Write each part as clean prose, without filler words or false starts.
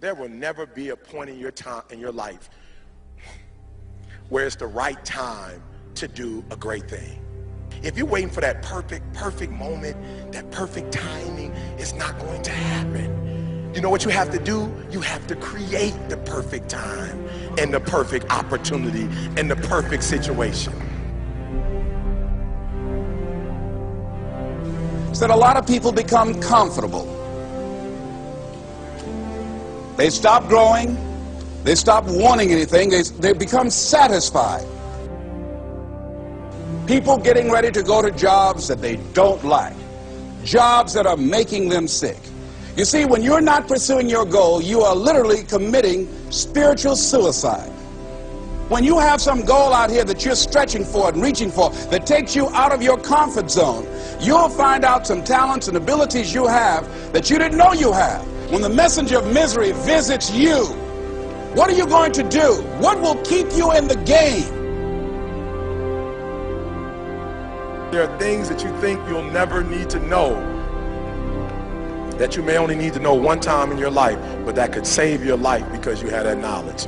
There will never be a point in your life where it's the right time to do a great thing. If you're waiting for that perfect moment, that perfect timing, it's not going to happen. You know what you have to do? You have to create the perfect time and the perfect opportunity and the perfect situation. So that a lot of people become comfortable. They stop growing. They stop wanting anything. They become satisfied. People getting ready to go to jobs that they don't like. Jobs that are making them sick. You see, when you're not pursuing your goal, you are literally committing spiritual suicide. When you have some goal out here that you're stretching for and reaching for that takes you out of your comfort zone, you'll find out some talents and abilities you have that you didn't know you have. When the messenger of misery visits you, what are you going to do? What will keep you in the game? There are things that you think you'll never need to know, that you may only need to know one time in your life, but that could save your life because you had that knowledge.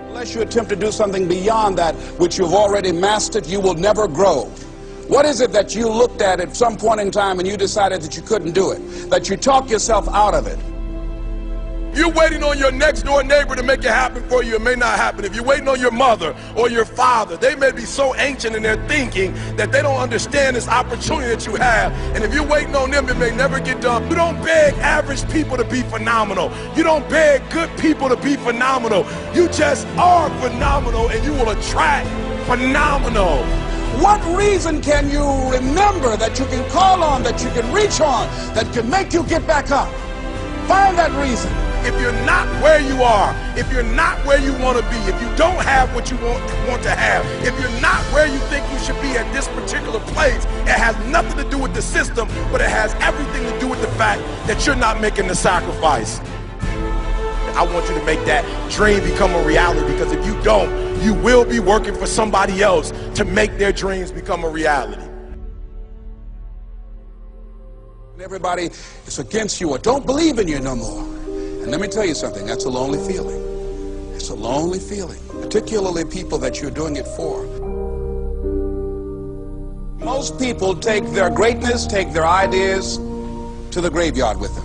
Unless you attempt to do something beyond that which you've already mastered, you will never grow. What is it that you looked at some point in time and you decided that you couldn't do it, that you talked yourself out of it? You're waiting on your next door neighbor to make it happen for you, it may not happen. If you're waiting on your mother or your father, they may be so ancient in their thinking that they don't understand this opportunity that you have. And if you're waiting on them, it may never get done. You don't beg average people to be phenomenal. You don't beg good people to be phenomenal. You just are phenomenal, and you will attract phenomenal. What reason can you remember that you can call on, that you can reach on, that can make you get back up? Find that reason. If you're not where you are, if you're not where you want to be, if you don't have what you want to have, if you're not where you think you should be at this particular place, it has nothing to do with the system, but it has everything to do with the fact that you're not making the sacrifice. I want you to make that dream become a reality, because if you don't, you will be working for somebody else to make their dreams become a reality. Everybody is against you or don't believe in you no more. And let me tell you something, that's a lonely feeling. It's a lonely feeling, particularly people that you're doing it for. Most people take their greatness, take their ideas to the graveyard with them.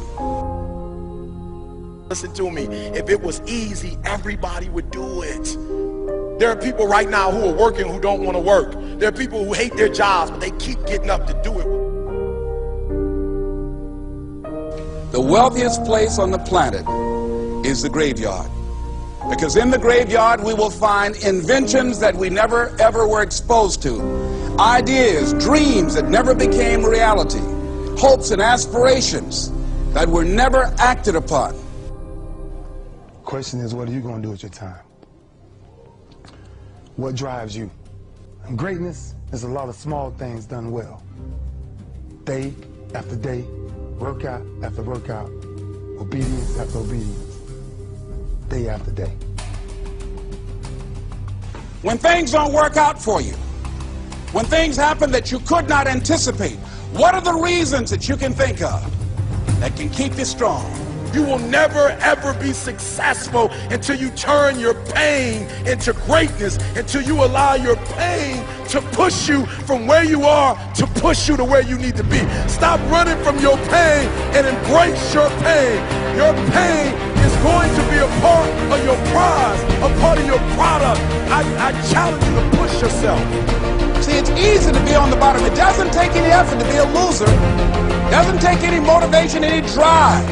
Listen to me, if it was easy, everybody would do it. There are people right now who are working who don't want to work. There are people who hate their jobs, but they keep getting up to do it. The wealthiest place on the planet is the graveyard. Because in the graveyard we will find inventions that we never ever were exposed to. Ideas, dreams that never became reality. Hopes and aspirations that were never acted upon. The question is, what are you going to do with your time? What drives you? And greatness is a lot of small things done well. Day after day, workout after workout, obedience after obedience, day after day. When things don't work out for you, when things happen that you could not anticipate, what are the reasons that you can think of that can keep you strong? You will never ever be successful until you turn your pain into greatness, until you allow your pain to push you from where you are to push you to where you need to be. Stop running from your pain and embrace your pain. Your pain is going to be a part of your prize, a part of your product. I challenge you to push yourself. See, it's easy to be on the bottom. It doesn't take any effort to be a loser. It doesn't take any motivation, any drive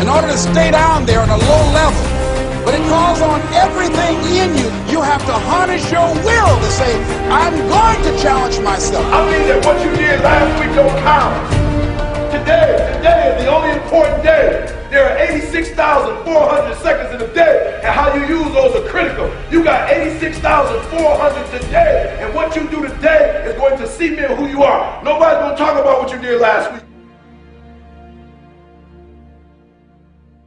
in order to stay down there on a low level. But it calls on everything in you. You have to harness your will to say, I'm going to challenge myself. I mean that what you did last week don't count. Today is the only important day. There are 86,400 seconds in a day, and how you use those are critical. You got 86,400 today, and what you do today is going to cement who you are. Nobody's going to talk about what you did last week.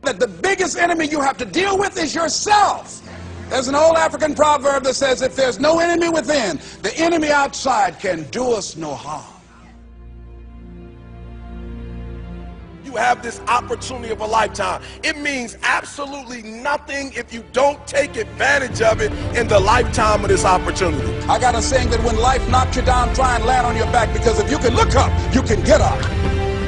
That the biggest enemy you have to deal with is yourself. There's an old African proverb that says, if there's no enemy within, the enemy outside can do us no harm. You you have this opportunity of a lifetime. It means absolutely nothing if you don't take advantage of it in the lifetime of this opportunity. I got a saying that when life knocks you down, try and land on your back, because if you can look up, you can get up.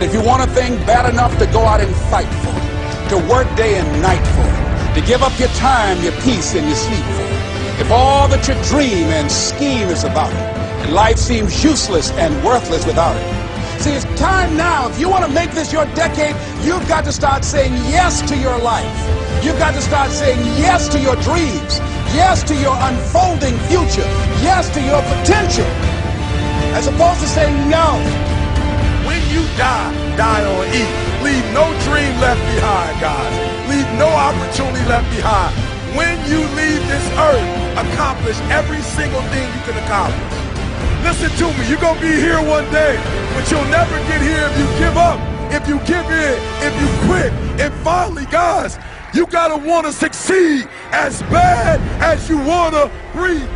If you want a thing bad enough to go out and fight for it, to work day and night for it, to give up your time, your peace, and your sleep for it, if all that you dream and scheme is about it, and life seems useless and worthless without it. See, it's time now. If you want to make this your decade, you've got to start saying yes to your life. You've got to start saying yes to your dreams, yes to your unfolding future, yes to your potential, as opposed to saying no. When you die, die on E. Leave no dream left behind, guys. Leave no opportunity left behind. When you leave this earth, accomplish every single thing you can accomplish. Listen to me, you're gonna be here one day, but you'll never get here if you give up, if you give in, if you quit. And finally, guys, you gotta wanna succeed as bad as you wanna breathe.